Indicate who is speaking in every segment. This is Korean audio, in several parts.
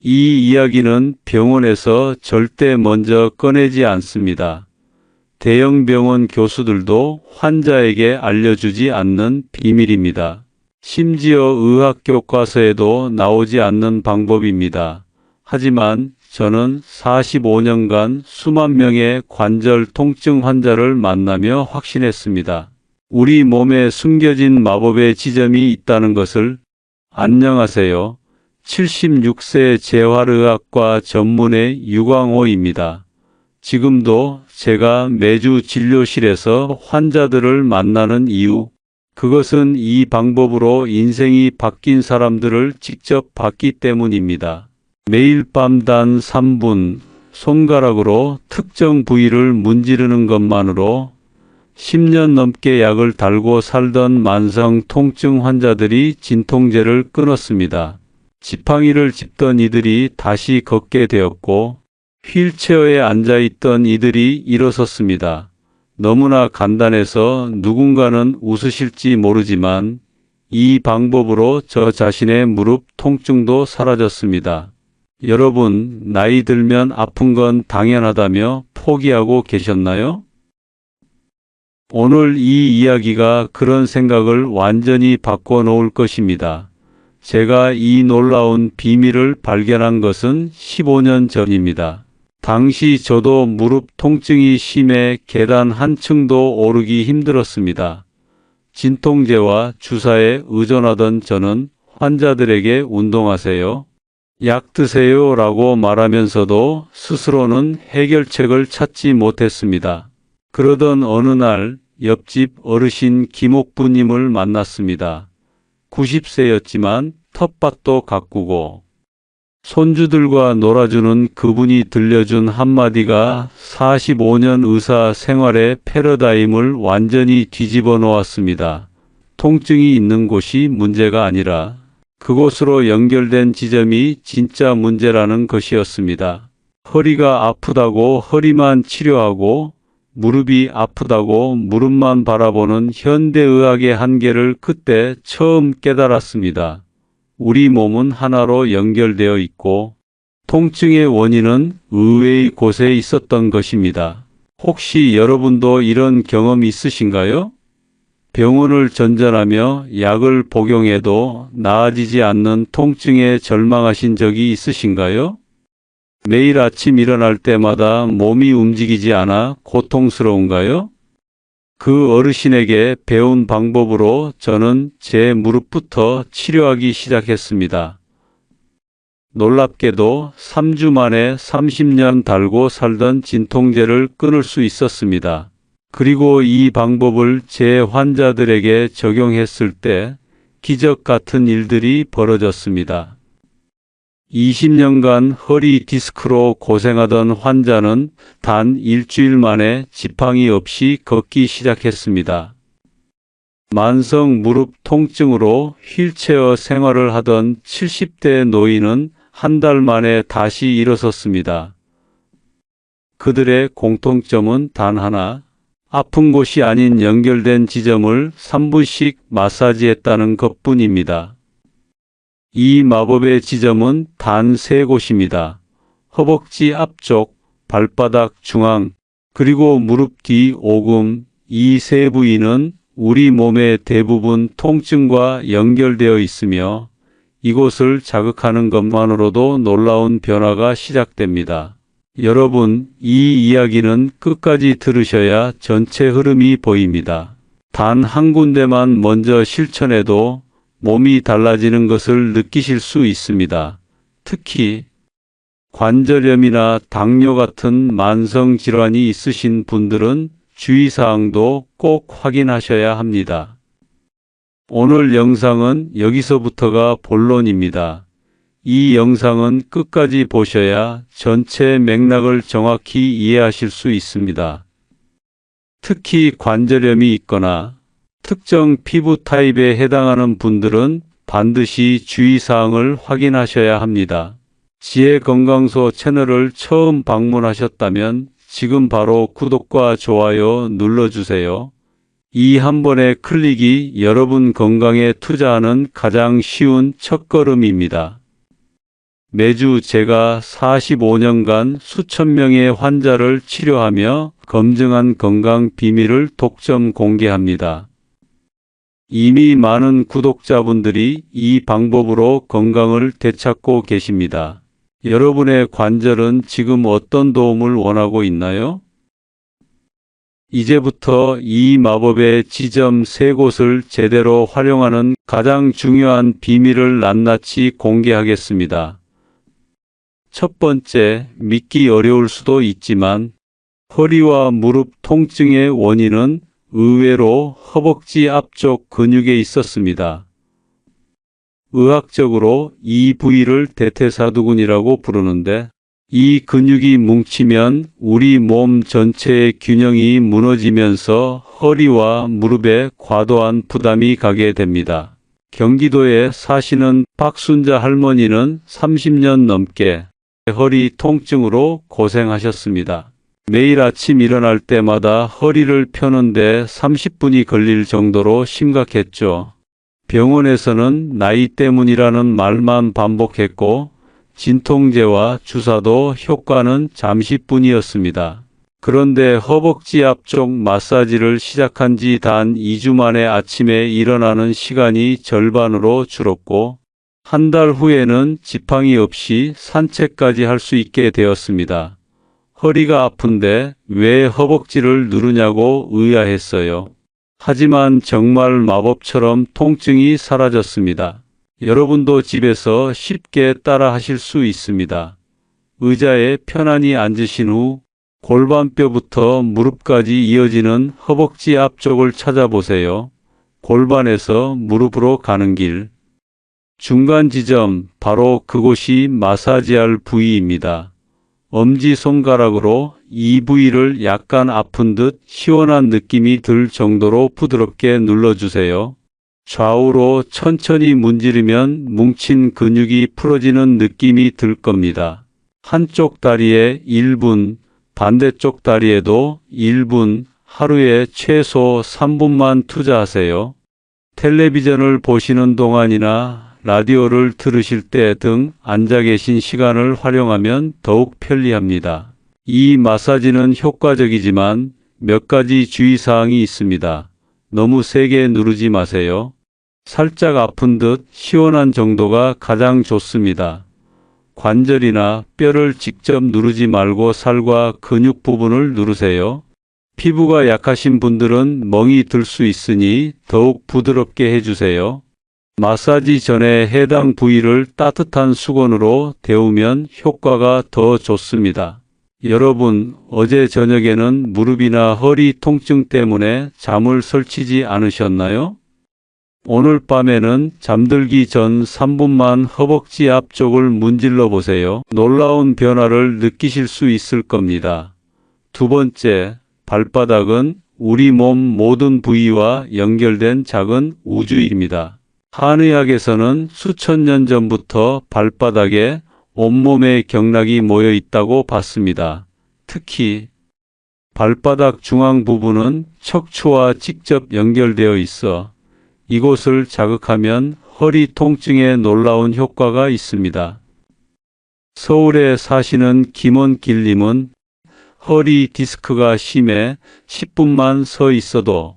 Speaker 1: 이 이야기는 병원에서 절대 먼저 꺼내지 않습니다. 대형 병원 교수들도 환자에게 알려주지 않는 비밀입니다. 심지어 의학 교과서에도 나오지 않는 방법입니다. 하지만 저는 45년간 수만 명의 관절 통증 환자를 만나며 확신했습니다. 우리 몸에 숨겨진 마법의 지점이 있다는 것을. 안녕하세요. 76세 재활의학과 전문의 유광호입니다. 지금도 제가 매주 진료실에서 환자들을 만나는 이유, 그것은 이 방법으로 인생이 바뀐 사람들을 직접 봤기 때문입니다. 매일 밤 단 3분 손가락으로 특정 부위를 문지르는 것만으로 10년 넘게 약을 달고 살던 만성 통증 환자들이 진통제를 끊었습니다. 지팡이를 짚던 이들이 다시 걷게 되었고 휠체어에 앉아있던 이들이 일어섰습니다. 너무나 간단해서 누군가는 웃으실지 모르지만 이 방법으로 저 자신의 무릎 통증도 사라졌습니다. 여러분, 나이 들면 아픈 건 당연하다며 포기하고 계셨나요? 오늘 이 이야기가 그런 생각을 완전히 바꿔놓을 것입니다. 제가 이 놀라운 비밀을 발견한 것은 15년 전입니다. 당시 저도 무릎 통증이 심해 계단 한 층도 오르기 힘들었습니다. 진통제와 주사에 의존하던 저는 환자들에게 운동하세요, 약 드세요 라고 말하면서도 스스로는 해결책을 찾지 못했습니다. 그러던 어느 날 옆집 어르신 김옥부님을 만났습니다. 90세였지만 텃밭도 가꾸고 손주들과 놀아주는 그분이 들려준 한마디가 45년 의사 생활의 패러다임을 완전히 뒤집어 놓았습니다. 통증이 있는 곳이 문제가 아니라 그곳으로 연결된 지점이 진짜 문제라는 것이었습니다. 허리가 아프다고 허리만 치료하고 무릎이 아프다고 무릎만 바라보는 현대의학의 한계를 그때 처음 깨달았습니다. 우리 몸은 하나로 연결되어 있고 통증의 원인은 의외의 곳에 있었던 것입니다. 혹시 여러분도 이런 경험 있으신가요? 병원을 전전하며 약을 복용해도 나아지지 않는 통증에 절망하신 적이 있으신가요? 매일 아침 일어날 때마다 몸이 움직이지 않아 고통스러운가요? 그 어르신에게 배운 방법으로 저는 제 무릎부터 치료하기 시작했습니다. 놀랍게도 3주 만에 30년 달고 살던 진통제를 끊을 수 있었습니다. 그리고 이 방법을 제 환자들에게 적용했을 때 기적 같은 일들이 벌어졌습니다. 20년간 허리 디스크로 고생하던 환자는 단 일주일 만에 지팡이 없이 걷기 시작했습니다. 만성 무릎 통증으로 휠체어 생활을 하던 70대 노인은 한 달 만에 다시 일어섰습니다. 그들의 공통점은 단 하나, 아픈 곳이 아닌 연결된 지점을 3분씩 마사지했다는 것뿐입니다. 이 마법의 지점은 단 3곳입니다. 허벅지 앞쪽, 발바닥 중앙, 그리고 무릎 뒤 오금. 이 세 부위는 우리 몸의 대부분 통증과 연결되어 있으며 이곳을 자극하는 것만으로도 놀라운 변화가 시작됩니다. 여러분, 이 이야기는 끝까지 들으셔야 전체 흐름이 보입니다. 단 한 군데만 먼저 실천해도 몸이 달라지는 것을 느끼실 수 있습니다. 특히 관절염이나 당뇨 같은 만성 질환이 있으신 분들은 주의사항도 꼭 확인하셔야 합니다. 오늘 영상은 여기서부터가 본론입니다. 이 영상은 끝까지 보셔야 전체 맥락을 정확히 이해하실 수 있습니다. 특히 관절염이 있거나 특정 피부 타입에 해당하는 분들은 반드시 주의사항을 확인하셔야 합니다. 지혜건강소 채널을 처음 방문하셨다면 지금 바로 구독과 좋아요 눌러주세요. 이 한 번의 클릭이 여러분 건강에 투자하는 가장 쉬운 첫걸음입니다. 매주 제가 45년간 수천 명의 환자를 치료하며 검증한 건강 비밀을 독점 공개합니다. 이미 많은 구독자분들이 이 방법으로 건강을 되찾고 계십니다. 여러분의 관절은 지금 어떤 도움을 원하고 있나요? 이제부터 이 마법의 지점 3곳을 제대로 활용하는 가장 중요한 비밀을 낱낱이 공개하겠습니다. 첫 번째, 믿기 어려울 수도 있지만 허리와 무릎 통증의 원인은 의외로 허벅지 앞쪽 근육에 있었습니다. 의학적으로 이 부위를 대퇴사두근이라고 부르는데 이 근육이 뭉치면 우리 몸 전체의 균형이 무너지면서 허리와 무릎에 과도한 부담이 가게 됩니다. 경기도에 사시는 박순자 할머니는 30년 넘게 허리 통증으로 고생하셨습니다. 매일 아침 일어날 때마다 허리를 펴는데 30분이 걸릴 정도로 심각했죠. 병원에서는 나이 때문이라는 말만 반복했고 진통제와 주사도 효과는 잠시뿐이었습니다. 그런데 허벅지 앞쪽 마사지를 시작한 지 단 2주 만에 아침에 일어나는 시간이 절반으로 줄었고 한 달 후에는 지팡이 없이 산책까지 할 수 있게 되었습니다. 허리가 아픈데 왜 허벅지를 누르냐고 의아했어요. 하지만 정말 마법처럼 통증이 사라졌습니다. 여러분도 집에서 쉽게 따라 하실 수 있습니다. 의자에 편안히 앉으신 후 골반뼈부터 무릎까지 이어지는 허벅지 앞쪽을 찾아보세요. 골반에서 무릎으로 가는 길. 중간 지점, 바로 그곳이 마사지할 부위입니다. 엄지손가락으로 이 부위를 약간 아픈 듯 시원한 느낌이 들 정도로 부드럽게 눌러주세요. 좌우로 천천히 문지르면 뭉친 근육이 풀어지는 느낌이 들 겁니다. 한쪽 다리에 1분, 반대쪽 다리에도 1분, 하루에 최소 3분만 투자하세요. 텔레비전을 보시는 동안이나 라디오를 들으실 때 등 앉아 계신 시간을 활용하면 더욱 편리합니다. 이 마사지는 효과적이지만 몇 가지 주의사항이 있습니다. 너무 세게 누르지 마세요. 살짝 아픈 듯 시원한 정도가 가장 좋습니다. 관절이나 뼈를 직접 누르지 말고 살과 근육 부분을 누르세요. 피부가 약하신 분들은 멍이 들 수 있으니 더욱 부드럽게 해주세요. 마사지 전에 해당 부위를 따뜻한 수건으로 데우면 효과가 더 좋습니다. 여러분, 어제 저녁에는 무릎이나 허리 통증 때문에 잠을 설치지 않으셨나요? 오늘 밤에는 잠들기 전 3분만 허벅지 앞쪽을 문질러 보세요. 놀라운 변화를 느끼실 수 있을 겁니다. 두 번째, 발바닥은 우리 몸 모든 부위와 연결된 작은 우주입니다. 한의학에서는 수천 년 전부터 발바닥에 온몸의 경락이 모여 있다고 봤습니다. 특히 발바닥 중앙 부분은 척추와 직접 연결되어 있어 이곳을 자극하면 허리 통증에 놀라운 효과가 있습니다. 서울에 사시는 김원길님은 허리 디스크가 심해 10분만 서 있어도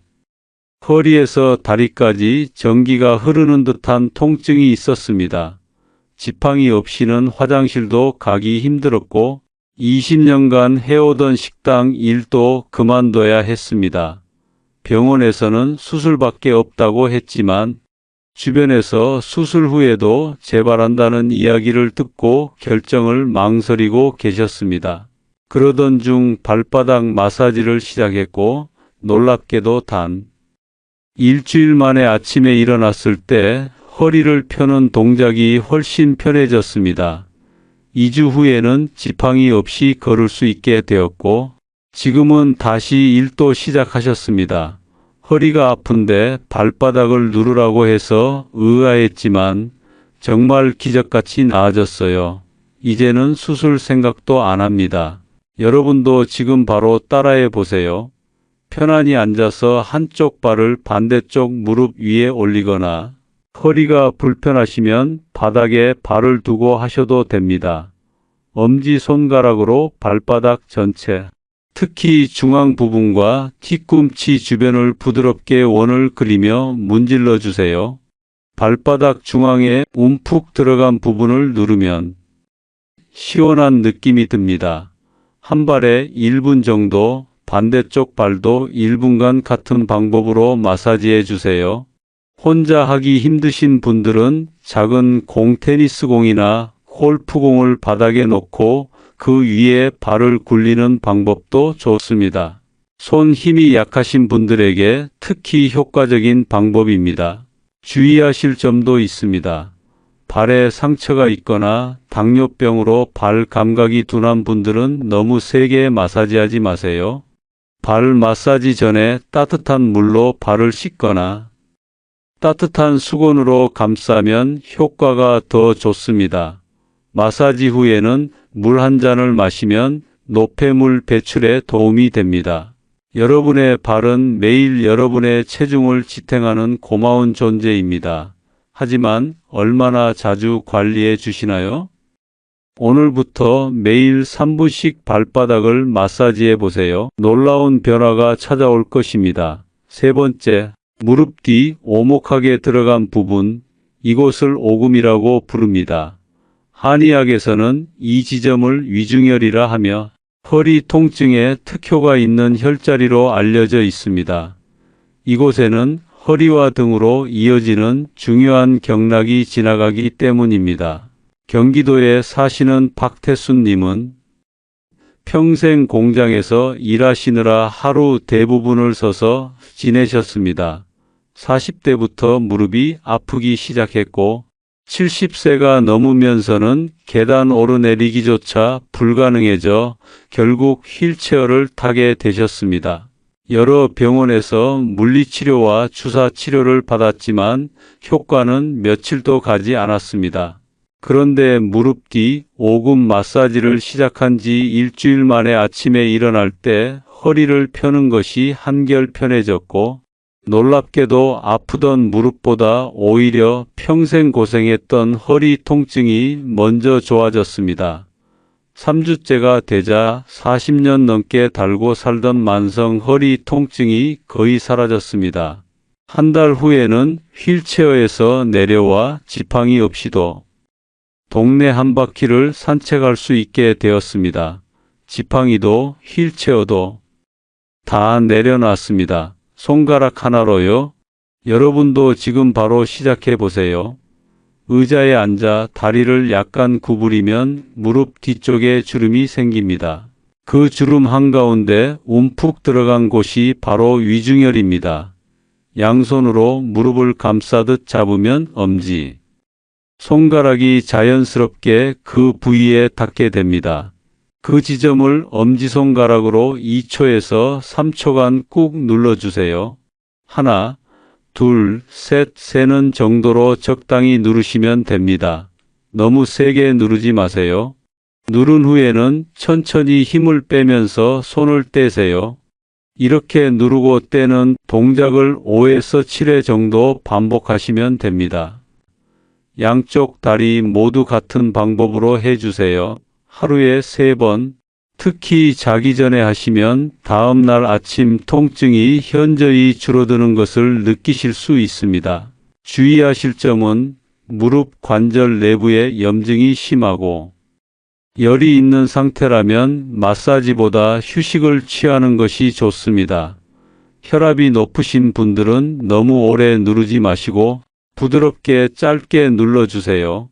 Speaker 1: 허리에서 다리까지 전기가 흐르는 듯한 통증이 있었습니다. 지팡이 없이는 화장실도 가기 힘들었고 20년간 해오던 식당 일도 그만둬야 했습니다. 병원에서는 수술밖에 없다고 했지만 주변에서 수술 후에도 재발한다는 이야기를 듣고 결정을 망설이고 계셨습니다. 그러던 중 발바닥 마사지를 시작했고 놀랍게도 단 일주일 만에 아침에 일어났을 때 허리를 펴는 동작이 훨씬 편해졌습니다. 2주 후에는 지팡이 없이 걸을 수 있게 되었고 지금은 다시 일도 시작하셨습니다. 허리가 아픈데 발바닥을 누르라고 해서 의아했지만 정말 기적같이 나아졌어요. 이제는 수술 생각도 안 합니다. 여러분도 지금 바로 따라해 보세요. 편안히 앉아서 한쪽 발을 반대쪽 무릎 위에 올리거나 허리가 불편하시면 바닥에 발을 두고 하셔도 됩니다. 엄지손가락으로 발바닥 전체, 특히 중앙 부분과 뒤꿈치 주변을 부드럽게 원을 그리며 문질러 주세요. 발바닥 중앙에 움푹 들어간 부분을 누르면 시원한 느낌이 듭니다. 한 발에 1분 정도, 반대쪽 발도 1분간 같은 방법으로 마사지해 주세요. 혼자 하기 힘드신 분들은 작은 공, 테니스공이나 골프공을 바닥에 놓고 그 위에 발을 굴리는 방법도 좋습니다. 손 힘이 약하신 분들에게 특히 효과적인 방법입니다. 주의하실 점도 있습니다. 발에 상처가 있거나 당뇨병으로 발 감각이 둔한 분들은 너무 세게 마사지하지 마세요. 발 마사지 전에 따뜻한 물로 발을 씻거나 따뜻한 수건으로 감싸면 효과가 더 좋습니다. 마사지 후에는 물 한 잔을 마시면 노폐물 배출에 도움이 됩니다. 여러분의 발은 매일 여러분의 체중을 지탱하는 고마운 존재입니다. 하지만 얼마나 자주 관리해 주시나요? 오늘부터 매일 3분씩 발바닥을 마사지해 보세요. 놀라운 변화가 찾아올 것입니다. 세 번째, 무릎 뒤 오목하게 들어간 부분, 이곳을 오금이라고 부릅니다. 한의학에서는 이 지점을 위중혈이라 하며 허리 통증에 특효가 있는 혈자리로 알려져 있습니다. 이곳에는 허리와 등으로 이어지는 중요한 경락이 지나가기 때문입니다. 경기도에 사시는 박태순님은 평생 공장에서 일하시느라 하루 대부분을 서서 지내셨습니다. 40대부터 무릎이 아프기 시작했고 70세가 넘으면서는 계단 오르내리기조차 불가능해져 결국 휠체어를 타게 되셨습니다. 여러 병원에서 물리치료와 주사치료를 받았지만 효과는 며칠도 가지 않았습니다. 그런데 무릎 뒤 오금 마사지를 시작한 지 일주일 만에 아침에 일어날 때 허리를 펴는 것이 한결 편해졌고 놀랍게도 아프던 무릎보다 오히려 평생 고생했던 허리 통증이 먼저 좋아졌습니다. 3주째가 되자 40년 넘게 달고 살던 만성 허리 통증이 거의 사라졌습니다. 한 달 후에는 휠체어에서 내려와 지팡이 없이도 동네 한 바퀴를 산책할 수 있게 되었습니다. 지팡이도 휠체어도 다 내려놨습니다. 손가락 하나로요. 여러분도 지금 바로 시작해 보세요. 의자에 앉아 다리를 약간 구부리면 무릎 뒤쪽에 주름이 생깁니다. 그 주름 한가운데 움푹 들어간 곳이 바로 위중혈입니다. 양손으로 무릎을 감싸듯 잡으면 엄지, 손가락이 자연스럽게 그 부위에 닿게 됩니다. 그 지점을 엄지손가락으로 2초에서 3초간 꾹 눌러주세요. 하나, 둘, 셋, 세는 정도로 적당히 누르시면 됩니다. 너무 세게 누르지 마세요. 누른 후에는 천천히 힘을 빼면서 손을 떼세요. 이렇게 누르고 떼는 동작을 5에서 7회 정도 반복하시면 됩니다. 양쪽 다리 모두 같은 방법으로 해주세요. 하루에 3번, 특히 자기 전에 하시면 다음 날 아침 통증이 현저히 줄어드는 것을 느끼실 수 있습니다. 주의하실 점은 무릎 관절 내부에 염증이 심하고 열이 있는 상태라면 마사지보다 휴식을 취하는 것이 좋습니다. 혈압이 높으신 분들은 너무 오래 누르지 마시고 부드럽게 짧게 눌러주세요.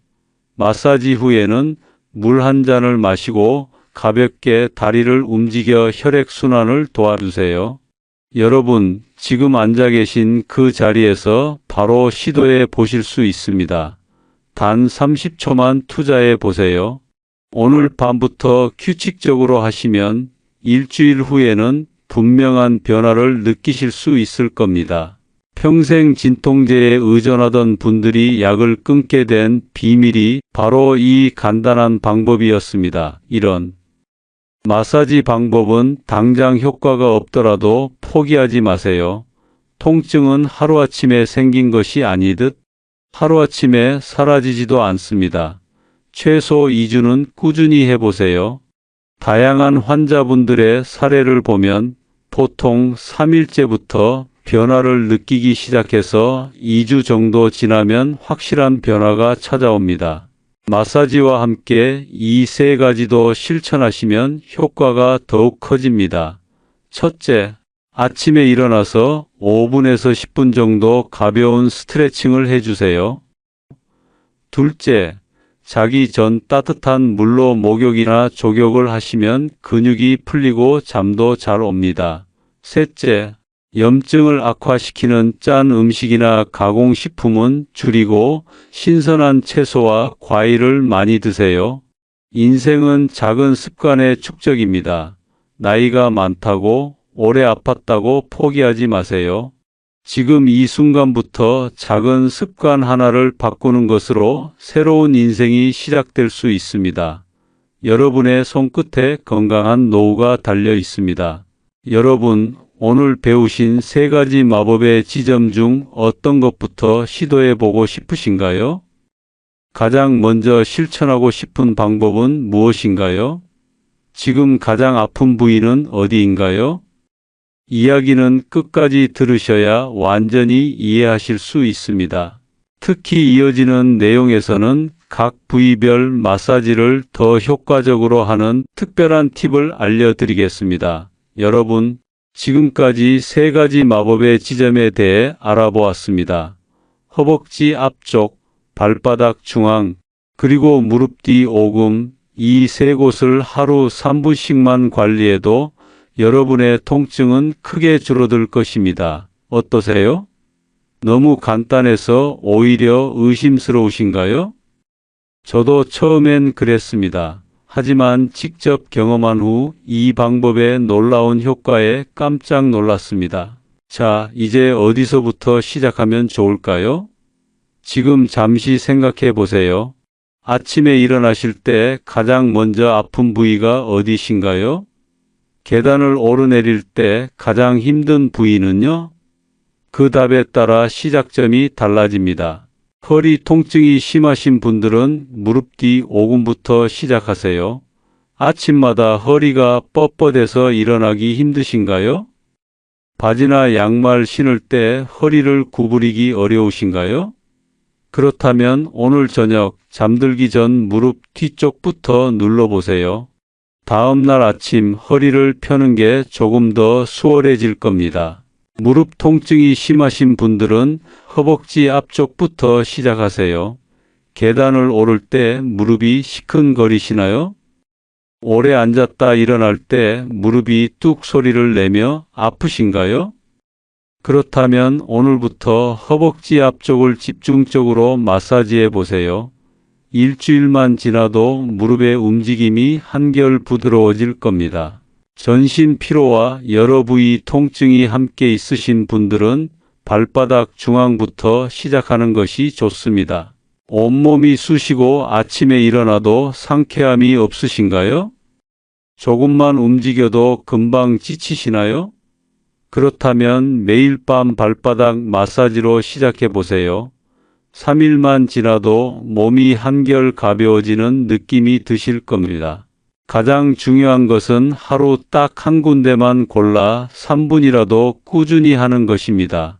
Speaker 1: 마사지 후에는 물 한 잔을 마시고 가볍게 다리를 움직여 혈액순환을 도와주세요. 여러분, 지금 앉아 계신 그 자리에서 바로 시도해 보실 수 있습니다. 단 30초만 투자해 보세요. 오늘 밤부터 규칙적으로 하시면 일주일 후에는 분명한 변화를 느끼실 수 있을 겁니다. 평생 진통제에 의존하던 분들이 약을 끊게 된 비밀이 바로 이 간단한 방법이었습니다. 이런 마사지 방법은 당장 효과가 없더라도 포기하지 마세요. 통증은 하루아침에 생긴 것이 아니듯 하루아침에 사라지지도 않습니다. 최소 2주는 꾸준히 해보세요. 다양한 환자분들의 사례를 보면 보통 3일째부터 변화를 느끼기 시작해서 2주 정도 지나면 확실한 변화가 찾아옵니다. 마사지와 함께 이 세 가지도 실천하시면 효과가 더욱 커집니다. 첫째, 아침에 일어나서 5분에서 10분 정도 가벼운 스트레칭을 해주세요. 둘째, 자기 전 따뜻한 물로 목욕이나 조격을 하시면 근육이 풀리고 잠도 잘 옵니다. 셋째, 염증을 악화시키는 짠 음식이나 가공식품은 줄이고 신선한 채소와 과일을 많이 드세요. 인생은 작은 습관의 축적입니다. 나이가 많다고 오래 아팠다고 포기하지 마세요. 지금 이 순간부터 작은 습관 하나를 바꾸는 것으로 새로운 인생이 시작될 수 있습니다. 여러분의 손끝에 건강한 노후가 달려 있습니다. 여러분, 오늘 배우신 세 가지 마법의 지점 중 어떤 것부터 시도해 보고 싶으신가요? 가장 먼저 실천하고 싶은 방법은 무엇인가요? 지금 가장 아픈 부위는 어디인가요? 이야기는 끝까지 들으셔야 완전히 이해하실 수 있습니다. 특히 이어지는 내용에서는 각 부위별 마사지를 더 효과적으로 하는 특별한 팁을 알려드리겠습니다. 여러분, 지금까지 세 가지 마법의 지점에 대해 알아보았습니다. 허벅지 앞쪽, 발바닥 중앙, 그리고 무릎 뒤 오금, 이 세 곳을 하루 3분씩만 관리해도 여러분의 통증은 크게 줄어들 것입니다. 어떠세요? 너무 간단해서 오히려 의심스러우신가요? 저도 처음엔 그랬습니다. 하지만 직접 경험한 후 이 방법의 놀라운 효과에 깜짝 놀랐습니다. 자, 이제 어디서부터 시작하면 좋을까요? 지금 잠시 생각해 보세요. 아침에 일어나실 때 가장 먼저 아픈 부위가 어디신가요? 계단을 오르내릴 때 가장 힘든 부위는요? 그 답에 따라 시작점이 달라집니다. 허리 통증이 심하신 분들은 무릎 뒤 오금부터 시작하세요. 아침마다 허리가 뻣뻣해서 일어나기 힘드신가요? 바지나 양말 신을 때 허리를 구부리기 어려우신가요? 그렇다면 오늘 저녁 잠들기 전 무릎 뒤쪽부터 눌러보세요. 다음 날 아침 허리를 펴는 게 조금 더 수월해질 겁니다. 무릎 통증이 심하신 분들은 허벅지 앞쪽부터 시작하세요. 계단을 오를 때 무릎이 시큰거리시나요? 오래 앉았다 일어날 때 무릎이 뚝 소리를 내며 아프신가요? 그렇다면 오늘부터 허벅지 앞쪽을 집중적으로 마사지해 보세요. 일주일만 지나도 무릎의 움직임이 한결 부드러워질 겁니다. 전신 피로와 여러 부위 통증이 함께 있으신 분들은 발바닥 중앙부터 시작하는 것이 좋습니다. 온몸이 쑤시고 아침에 일어나도 상쾌함이 없으신가요? 조금만 움직여도 금방 지치시나요? 그렇다면 매일 밤 발바닥 마사지로 시작해 보세요. 3일만 지나도 몸이 한결 가벼워지는 느낌이 드실 겁니다. 가장 중요한 것은 하루 딱 한 군데만 골라 3분이라도 꾸준히 하는 것입니다.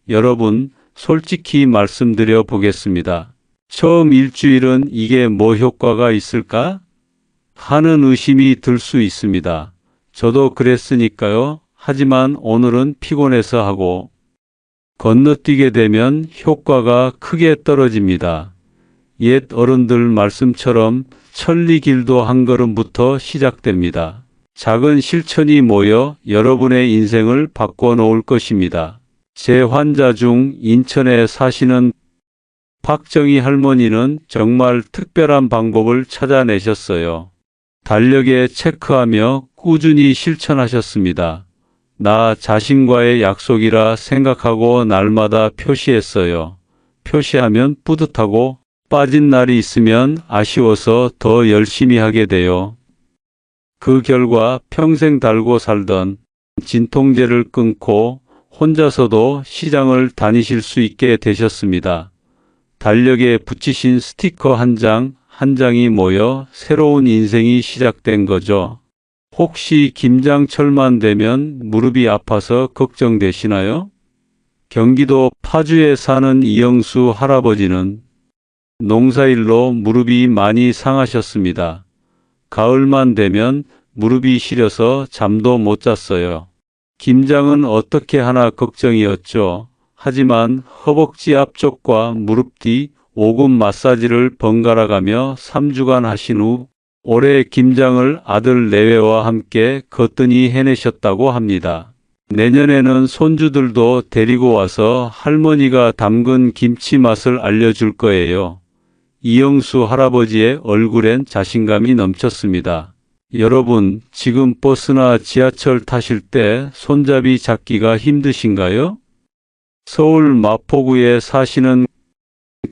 Speaker 1: 여러분, 솔직히 말씀드려 보겠습니다. 처음 일주일은 이게 뭐 효과가 있을까? 하는 의심이 들 수 있습니다. 저도 그랬으니까요. 하지만 오늘은 피곤해서 하고 건너뛰게 되면 효과가 크게 떨어집니다. 옛 어른들 말씀처럼 천리길도 한 걸음부터 시작됩니다. 작은 실천이 모여 여러분의 인생을 바꿔놓을 것입니다. 제 환자 중 인천에 사시는 박정희 할머니는 정말 특별한 방법을 찾아내셨어요. 달력에 체크하며 꾸준히 실천하셨습니다. 나 자신과의 약속이라 생각하고 날마다 표시했어요. 표시하면 뿌듯하고 빠진 날이 있으면 아쉬워서 더 열심히 하게 돼요. 그 결과 평생 달고 살던 진통제를 끊고 혼자서도 시장을 다니실 수 있게 되셨습니다. 달력에 붙이신 스티커 한 장, 한 장이 모여 새로운 인생이 시작된 거죠. 혹시 김장철만 되면 무릎이 아파서 걱정되시나요? 경기도 파주에 사는 이영수 할아버지는 농사일로 무릎이 많이 상하셨습니다. 가을만 되면 무릎이 시려서 잠도 못 잤어요. 김장은 어떻게 하나 걱정이었죠. 하지만 허벅지 앞쪽과 무릎 뒤 오금 마사지를 번갈아 가며 3주간 하신 후 올해 김장을 아들 내외와 함께 거뜬히 해내셨다고 합니다. 내년에는 손주들도 데리고 와서 할머니가 담근 김치 맛을 알려줄 거예요. 이영수 할아버지의 얼굴엔 자신감이 넘쳤습니다. 여러분, 지금 버스나 지하철 타실 때 손잡이 잡기가 힘드신가요? 서울 마포구에 사시는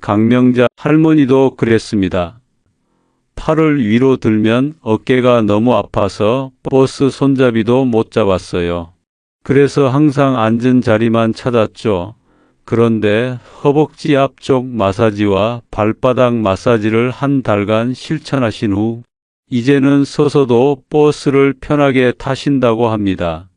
Speaker 1: 강명자 할머니도 그랬습니다. 팔을 위로 들면 어깨가 너무 아파서 버스 손잡이도 못 잡았어요. 그래서 항상 앉은 자리만 찾았죠. 그런데 허벅지 앞쪽 마사지와 발바닥 마사지를 한 달간 실천하신 후 이제는 서서도 버스를 편하게 타신다고 합니다.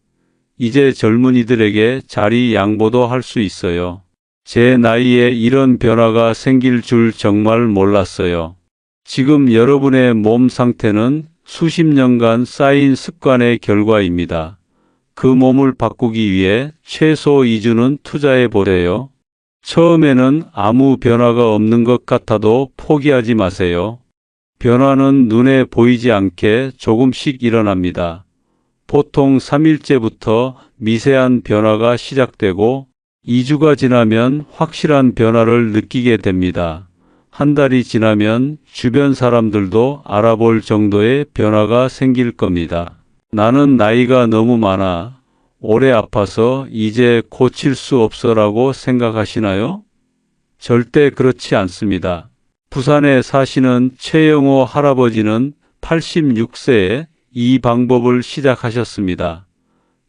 Speaker 1: 이제 젊은이들에게 자리 양보도 할 수 있어요. 제 나이에 이런 변화가 생길 줄 정말 몰랐어요. 지금 여러분의 몸 상태는 수십 년간 쌓인 습관의 결과입니다. 그 몸을 바꾸기 위해 최소 2주는 투자해 보세요. 처음에는 아무 변화가 없는 것 같아도 포기하지 마세요. 변화는 눈에 보이지 않게 조금씩 일어납니다. 보통 3일째부터 미세한 변화가 시작되고 2주가 지나면 확실한 변화를 느끼게 됩니다. 한 달이 지나면 주변 사람들도 알아볼 정도의 변화가 생길 겁니다. 나는 나이가 너무 많아. 오래 아파서 이제 고칠 수 없어라고 생각하시나요? 절대 그렇지 않습니다. 부산에 사시는 최영호 할아버지는 86세에 이 방법을 시작하셨습니다.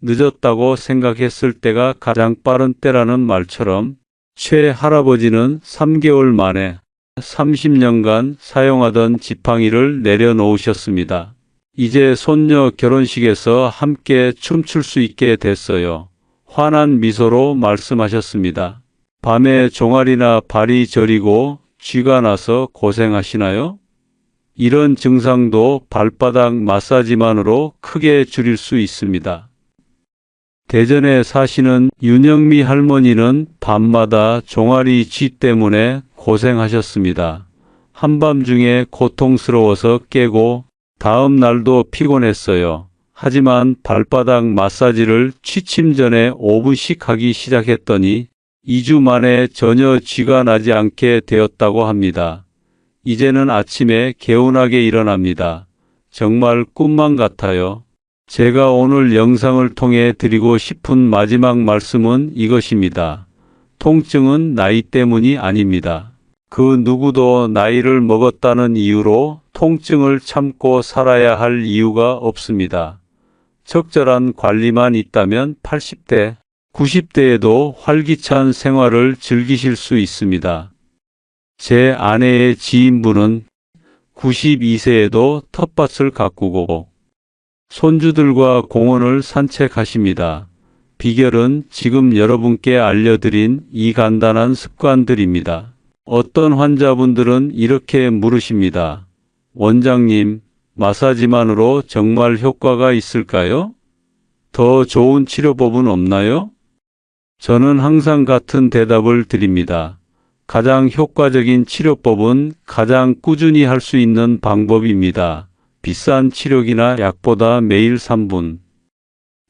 Speaker 1: 늦었다고 생각했을 때가 가장 빠른 때라는 말처럼 최 할아버지는 3개월 만에 30년간 사용하던 지팡이를 내려놓으셨습니다. 이제 손녀 결혼식에서 함께 춤출 수 있게 됐어요. 환한 미소로 말씀하셨습니다. 밤에 종아리나 발이 저리고 쥐가 나서 고생하시나요? 이런 증상도 발바닥 마사지만으로 크게 줄일 수 있습니다. 대전에 사시는 윤영미 할머니는 밤마다 종아리 쥐 때문에 고생하셨습니다. 한밤중에 고통스러워서 깨고 다음 날도 피곤했어요. 하지만 발바닥 마사지를 취침 전에 5분씩 하기 시작했더니 2주 만에 전혀 쥐가 나지 않게 되었다고 합니다. 이제는 아침에 개운하게 일어납니다. 정말 꿈만 같아요. 제가 오늘 영상을 통해 드리고 싶은 마지막 말씀은 이것입니다. 통증은 나이 때문이 아닙니다. 그 누구도 나이를 먹었다는 이유로 통증을 참고 살아야 할 이유가 없습니다. 적절한 관리만 있다면 80대, 90대에도 활기찬 생활을 즐기실 수 있습니다. 제 아내의 지인분은 92세에도 텃밭을 가꾸고 손주들과 공원을 산책하십니다. 비결은 지금 여러분께 알려드린 이 간단한 습관들입니다. 어떤 환자분들은 이렇게 물으십니다. 원장님, 마사지만으로 정말 효과가 있을까요? 더 좋은 치료법은 없나요? 저는 항상 같은 대답을 드립니다. 가장 효과적인 치료법은 가장 꾸준히 할 수 있는 방법입니다. 비싼 치료기나 약보다 매일 3분.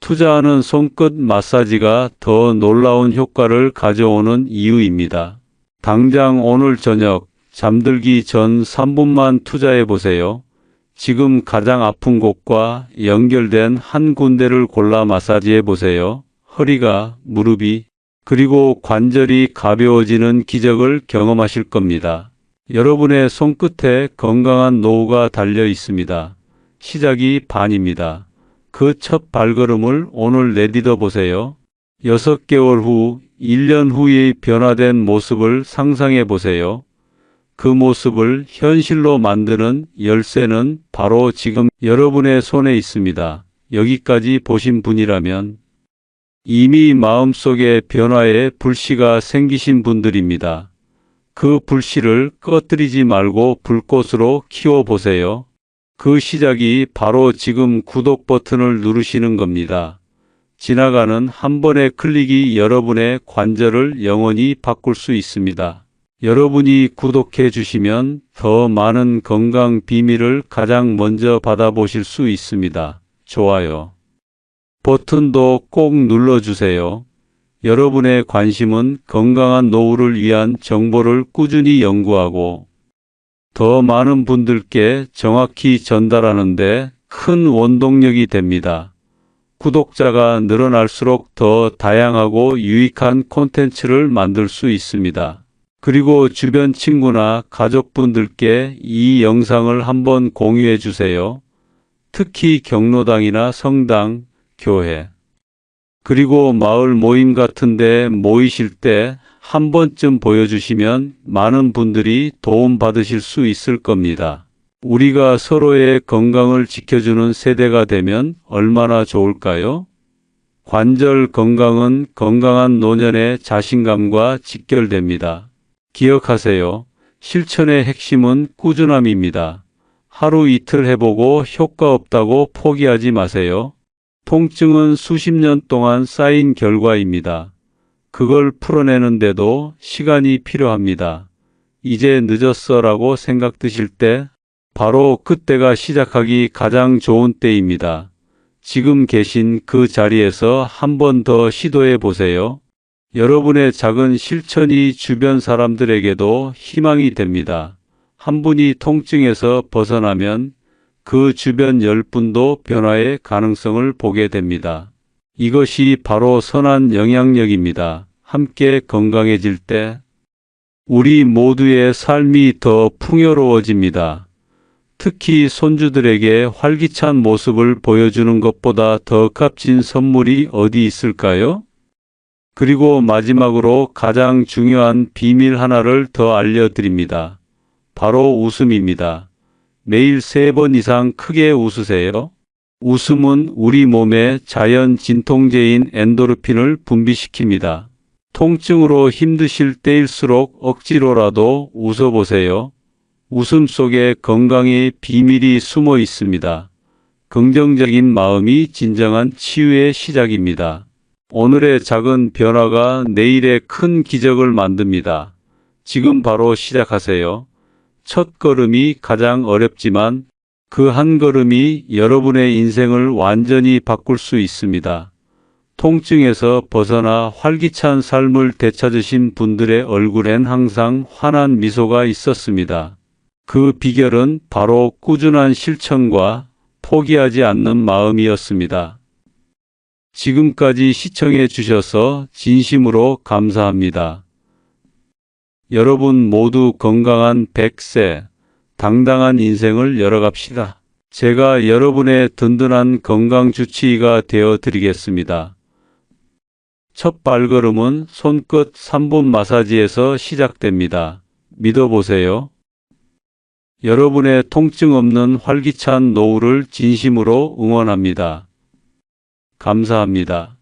Speaker 1: 투자하는 손끝 마사지가 더 놀라운 효과를 가져오는 이유입니다. 당장 오늘 저녁 잠들기 전 3분만 투자해 보세요. 지금 가장 아픈 곳과 연결된 한 군데를 골라 마사지해 보세요. 허리가, 무릎이, 그리고 관절이 가벼워지는 기적을 경험하실 겁니다. 여러분의 손끝에 건강한 노후가 달려 있습니다. 시작이 반입니다. 그 첫 발걸음을 오늘 내딛어 보세요. 6개월 후 1년 후의 변화된 모습을 상상해 보세요. 그 모습을 현실로 만드는 열쇠는 바로 지금 여러분의 손에 있습니다. 여기까지 보신 분이라면 이미 마음속에 변화의 불씨가 생기신 분들입니다. 그 불씨를 꺼뜨리지 말고 불꽃으로 키워보세요. 그 시작이 바로 지금 구독 버튼을 누르시는 겁니다. 지나가는 한 번의 클릭이 여러분의 관절을 영원히 바꿀 수 있습니다. 여러분이 구독해 주시면 더 많은 건강 비밀을 가장 먼저 받아보실 수 있습니다. 좋아요 버튼도 꼭 눌러주세요. 여러분의 관심은 건강한 노후를 위한 정보를 꾸준히 연구하고 더 많은 분들께 정확히 전달하는 데 큰 원동력이 됩니다. 구독자가 늘어날수록 더 다양하고 유익한 콘텐츠를 만들 수 있습니다. 그리고 주변 친구나 가족분들께 이 영상을 한번 공유해 주세요. 특히 경로당이나 성당, 교회, 그리고 마을 모임 같은 데 모이실 때 한 번쯤 보여주시면 많은 분들이 도움 받으실 수 있을 겁니다. 우리가 서로의 건강을 지켜주는 세대가 되면 얼마나 좋을까요? 관절 건강은 건강한 노년의 자신감과 직결됩니다. 기억하세요. 실천의 핵심은 꾸준함입니다. 하루 이틀 해보고 효과 없다고 포기하지 마세요. 통증은 수십 년 동안 쌓인 결과입니다. 그걸 풀어내는데도 시간이 필요합니다. 이제 늦었어라고 생각드실 때 바로 그때가 시작하기 가장 좋은 때입니다. 지금 계신 그 자리에서 한 번 더 시도해 보세요. 여러분의 작은 실천이 주변 사람들에게도 희망이 됩니다. 한 분이 통증에서 벗어나면 그 주변 10분도 변화의 가능성을 보게 됩니다. 이것이 바로 선한 영향력입니다. 함께 건강해질 때 우리 모두의 삶이 더 풍요로워집니다. 특히 손주들에게 활기찬 모습을 보여주는 것보다 더 값진 선물이 어디 있을까요? 그리고 마지막으로 가장 중요한 비밀 하나를 더 알려드립니다. 바로 웃음입니다. 매일 3번 이상 크게 웃으세요. 웃음은 우리 몸의 자연 진통제인 엔도르핀을 분비시킵니다. 통증으로 힘드실 때일수록 억지로라도 웃어보세요. 웃음 속에 건강의 비밀이 숨어 있습니다. 긍정적인 마음이 진정한 치유의 시작입니다. 오늘의 작은 변화가 내일의 큰 기적을 만듭니다. 지금 바로 시작하세요. 첫 걸음이 가장 어렵지만 그 한 걸음이 여러분의 인생을 완전히 바꿀 수 있습니다. 통증에서 벗어나 활기찬 삶을 되찾으신 분들의 얼굴엔 항상 환한 미소가 있었습니다. 그 비결은 바로 꾸준한 실천과 포기하지 않는 마음이었습니다. 지금까지 시청해 주셔서 진심으로 감사합니다. 여러분 모두 건강한 100세, 당당한 인생을 열어갑시다. 제가 여러분의 든든한 건강 주치의가 되어 드리겠습니다. 첫 발걸음은 손끝 3분 마사지에서 시작됩니다. 믿어보세요. 여러분의 통증 없는 활기찬 노후를 진심으로 응원합니다. 감사합니다.